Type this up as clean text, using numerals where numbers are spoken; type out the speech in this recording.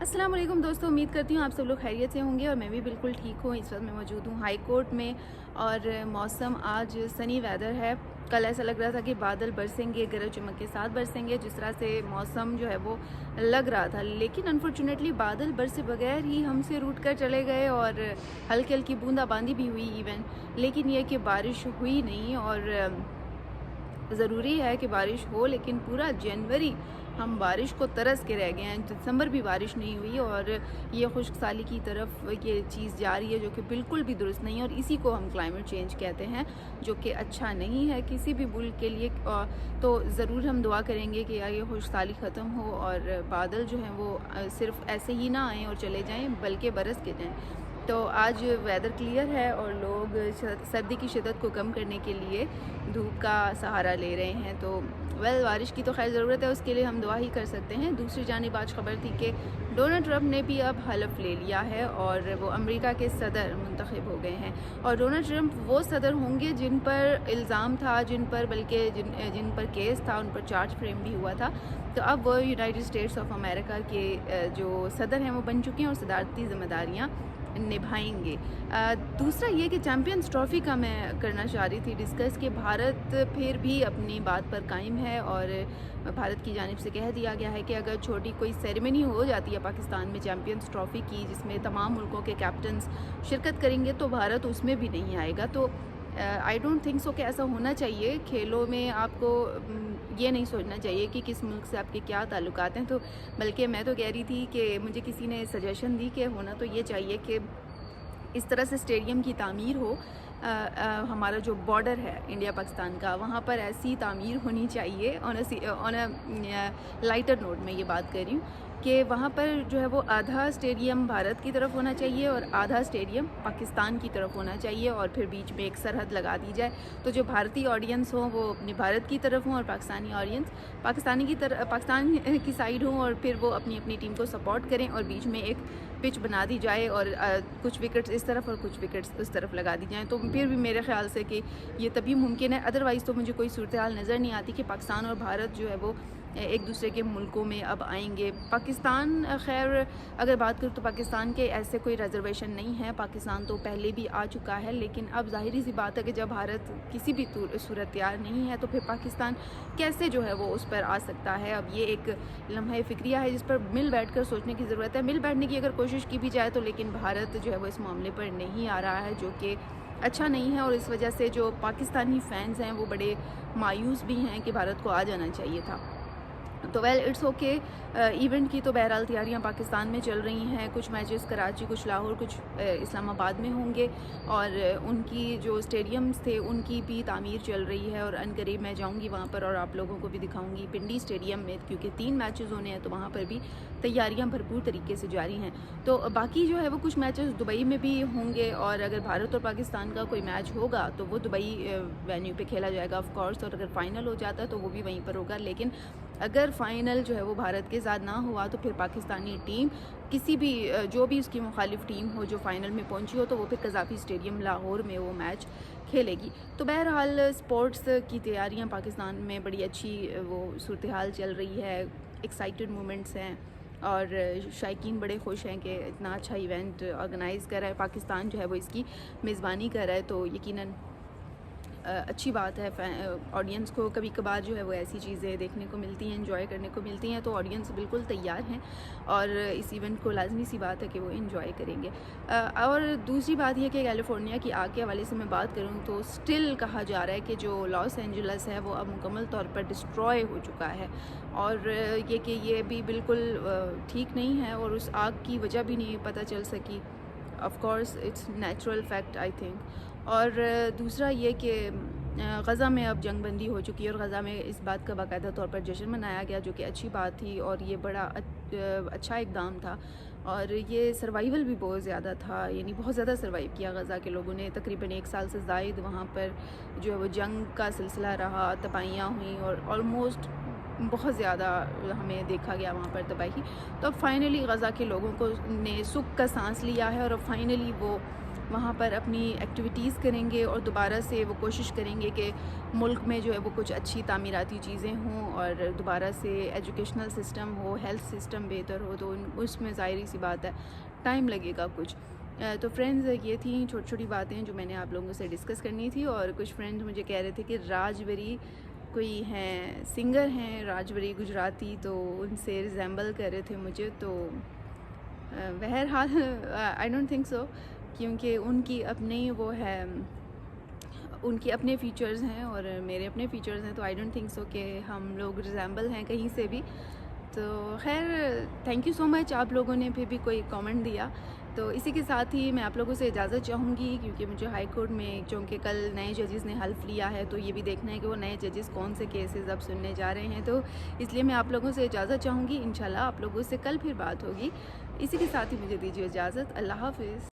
السلام علیکم دوستوں، امید کرتی ہوں آپ سب لوگ خیریت سے ہوں گے اور میں بھی بالکل ٹھیک ہوں۔ اس وقت میں موجود ہوں ہائی کورٹ میں اور موسم آج سنی ویدر ہے۔ کل ایسا لگ رہا تھا کہ بادل برسیں گے، گرج چمک کے ساتھ برسیں گے، جس طرح سے موسم جو ہے وہ لگ رہا تھا، لیکن انفارچونیٹلی بادل برسے بغیر ہی ہم سے روٹ کر چلے گئے اور ہلکی ہلکی بوندا باندی بھی ہوئی ایون، لیکن یہ کہ بارش ہوئی نہیں۔ اور ضروری ہے کہ بارش ہو، لیکن پورا جنوری ہم بارش کو ترس کے رہ گئے ہیں، دسمبر بھی بارش نہیں ہوئی اور یہ خشک سالی کی طرف یہ چیز جا رہی ہے جو کہ بالکل بھی درست نہیں ہے، اور اسی کو ہم کلائمیٹ چینج کہتے ہیں، جو کہ اچھا نہیں ہے کسی بھی ملک کے لیے۔ تو ضرور ہم دعا کریں گے کہ یہ خشک سالی ختم ہو اور بادل جو ہیں وہ صرف ایسے ہی نہ آئیں اور چلے جائیں، بلکہ برس کے جائیں۔ تو آج ویدر کلیئر ہے اور لوگ سردی کی شدت کو کم کرنے کے لیے دھوپ کا سہارا لے رہے ہیں۔ تو بارش کی تو خیر ضرورت ہے، اس کے لیے ہم دعا ہی کر سکتے ہیں۔ دوسری جانب آج خبر تھی کہ ڈونلڈ ٹرمپ نے بھی اب حلف لے لیا ہے اور وہ امریکہ کے صدر منتخب ہو گئے ہیں، اور ڈونلڈ ٹرمپ وہ صدر ہوں گے جن پر الزام تھا، جن پر کیس تھا، ان پر چارج فریم بھی ہوا تھا۔ تو اب وہ یونائٹڈ اسٹیٹس آف امریکہ کے جو صدر ہیں وہ بن چکے ہیں اور صدارتی ذمہ داریاں نبھائیں گے۔ دوسرا یہ کہ چیمپئنز ٹرافی کا میں کرنا چاہ رہی تھی ڈسکس، کہ بھارت پھر بھی اپنی بات پر قائم ہے اور بھارت کی جانب سے کہہ دیا گیا ہے کہ اگر چھوٹی کوئی سیریمنی ہو جاتی ہے پاکستان میں چیمپئنز ٹرافی کی، جس میں تمام ملکوں کے کیپٹنز شرکت کریں گے، تو بھارت اس میں بھی نہیں آئے گا۔ تو آئی ڈونٹ تھنک سو کہ ایسا ہونا چاہیے۔ کھیلوں میں آپ کو یہ نہیں سوچنا چاہیے کہ کس ملک سے آپ کے کیا تعلقات ہیں، تو بلکہ میں تو کہہ رہی تھی کہ مجھے کسی نے سجیشن دی کہ ہونا تو یہ چاہیے کہ اس طرح سے اسٹیڈیم کی تعمیر ہو، ہمارا جو بارڈر ہے انڈیا پاکستان کا، وہاں پر ایسی تعمیر ہونی چاہیے۔ آن اے لائٹر نوٹ میں یہ بات کر رہی ہوں کہ وہاں پر جو ہے وہ آدھا اسٹیڈیم بھارت کی طرف ہونا چاہیے اور آدھا اسٹیڈیم پاکستان کی طرف ہونا چاہیے، اور پھر بیچ میں ایک سرحد لگا دی جائے، تو جو بھارتی آڈینس ہوں وہ اپنی بھارت کی طرف ہوں اور پاکستانی آڈینس پاکستان کی سائیڈ ہوں، اور پھر وہ اپنی اپنی ٹیم کو سپورٹ کریں، اور بیچ میں ایک پچ بنا دی جائے اور کچھ وکٹس اس طرف اور کچھ وکٹس اس طرف لگا دی جائیں۔ تو پھر بھی میرے خیال سے کہ یہ تبھی ممکن ہے، ادروائز تو مجھے کوئی صورتحال نظر نہیں آتی کہ پاکستان اور بھارت جو ہے وہ ایک دوسرے کے ملکوں میں اب آئیں گے۔ پاکستان خیر اگر بات کروں تو پاکستان کے ایسے کوئی ریزرویشن نہیں ہے، پاکستان تو پہلے بھی آ چکا ہے، لیکن اب ظاہری سی بات ہے کہ جب بھارت کسی بھی صورت تیار نہیں ہے تو پھر پاکستان کیسے جو ہے وہ اس پر آ سکتا ہے۔ اب یہ ایک لمحہ فکریہ ہے جس پر مل بیٹھ کر سوچنے کی ضرورت ہے۔ مل بیٹھنے کی اگر کوشش کی بھی جائے تو لیکن بھارت جو ہے وہ اس معاملے پر نہیں آ رہا ہے، جو کہ اچھا نہیں ہے، اور اس وجہ سے جو پاکستانی فینز ہیں وہ بڑے مایوس بھی ہیں کہ بھارت کو آ جانا چاہیے تھا۔ تو اٹس اوکے۔ ایونٹ کی تو بہرحال تیاریاں پاکستان میں چل رہی ہیں، کچھ میچز کراچی، کچھ لاہور، کچھ اسلام آباد میں ہوں گے، اور ان کی جو اسٹیڈیمز تھے ان کی بھی تعمیر چل رہی ہے، اور عنقریب میں جاؤں گی وہاں پر اور آپ لوگوں کو بھی دکھاؤں گی پنڈی اسٹیڈیم میں، کیونکہ 3 میچز ہونے ہیں تو وہاں پر بھی تیاریاں بھرپور طریقے سے جاری ہیں۔ تو باقی جو ہے وہ کچھ میچز دبئی میں بھی ہوں گے، اور اگر بھارت اور پاکستان کا کوئی میچ ہوگا تو وہ دبئی وینیو پہ کھیلا جائے گا آف کورس، اور اگر فائنل ہو جاتا ہے تو وہ بھی وہیں پر ہوگا۔ لیکن اگر فائنل جو ہے وہ بھارت کے ساتھ نہ ہوا تو پھر پاکستانی ٹیم کسی بھی جو بھی اس کی مخالف ٹیم ہو جو فائنل میں پہنچی ہو تو وہ پھر قذافی اسٹیڈیم لاہور میں وہ میچ کھیلے گی۔ تو بہرحال اسپورٹس کی تیاریاں پاکستان میں بڑی اچھی وہ صورتحال چل رہی ہے، ایکسائٹڈ مومنٹس ہیں، اور شائقین بڑے خوش ہیں کہ اتنا اچھا ایونٹ آرگنائز کر رہا ہے پاکستان، جو ہے وہ اس کی میزبانی کر رہا ہے۔ تو یقیناً اچھی بات ہے، آڈینس کو کبھی کبھار جو ہے وہ ایسی چیزیں دیکھنے کو ملتی ہیں، انجوائے کرنے کو ملتی ہیں، تو آڈینس بالکل تیار ہیں اور اس ایونٹ کو لازمی سی بات ہے کہ وہ انجوائے کریں گے۔ اور دوسری بات یہ کہ کیلیفورنیا کی آگ کے حوالے سے میں بات کروں تو اسٹل کہا جا رہا ہے کہ جو لاس اینجلس ہے وہ اب مکمل طور پر ڈسٹروائے ہو چکا ہے، اور یہ کہ یہ بھی بالکل ٹھیک نہیں ہے، اور اس آگ کی وجہ بھی نہیں پتہ چل سکی۔ Of course it's natural fact I think. اور دوسرا یہ کہ غزہ میں اب جنگ بندی ہو چکی ہے، اور غزہ میں اس بات کا باقاعدہ طور پر جشن منایا گیا، جو کہ اچھی بات تھی، اور یہ بڑا اچھا اقدام تھا، اور یہ سروائیول بھی بہت زیادہ تھا، یعنی بہت زیادہ سروائیو کیا غزہ کے لوگوں نے، تقریباً 1 سال سے زائد وہاں پر جو ہے وہ جنگ کا سلسلہ رہا، تباہیاں ہوئیں، اور آلموسٹ بہت زیادہ ہمیں دیکھا گیا وہاں پر تباہی۔ تو اب فائنلی غزہ کے لوگوں کو نے سکھ کا سانس لیا ہے، اور اب فائنلی وہ وہاں پر اپنی ایکٹیویٹیز کریں گے اور دوبارہ سے وہ کوشش کریں گے کہ ملک میں جو ہے وہ کچھ اچھی تعمیراتی چیزیں ہوں اور دوبارہ سے ایجوکیشنل سسٹم ہو، ہیلتھ سسٹم بہتر ہو، تو اس میں ظاہری سی بات ہے ٹائم لگے گا کچھ۔ تو فرینڈز یہ تھیں چھوٹی چھوٹی باتیں جو میں نے آپ لوگوں سے ڈسکس کرنی تھی، اور کچھ فرینڈز مجھے کہہ رہے تھے کہ راج بری کوئی ہیں سنگر ہیں راج بری گجراتی، تو ان سے ریزیمبل کر رہے تھے مجھے، تو بہرحال آئی ڈونٹ تھنک سو، کیونکہ ان کی اپنی وہ ہے، ان کے اپنے فیچرز ہیں اور میرے اپنے فیچرز ہیں، تو آئی ڈونٹ تھنک سو کہ ہم لوگ ریزیمبل ہیں کہیں سے بھی۔ تو خیر تھینک یو سو مچ آپ لوگوں نے پھر بھی کوئی کامنٹ دیا۔ تو اسی کے ساتھ ہی میں آپ لوگوں سے اجازت چاہوں گی، کیونکہ مجھے ہائی کورٹ میں چونکہ کل نئے ججز نے حلف لیا ہے، تو یہ بھی دیکھنا ہے کہ وہ نئے ججز کون سے کیسز اب سننے جا رہے ہیں، تو اس لیے میں آپ لوگوں سے اجازت چاہوں گی۔ انشاءاللہ آپ لوگوں سے کل پھر بات ہوگی۔ اسی کے ساتھ ہی مجھے دیجیے اجازت۔ اللہ حافظ۔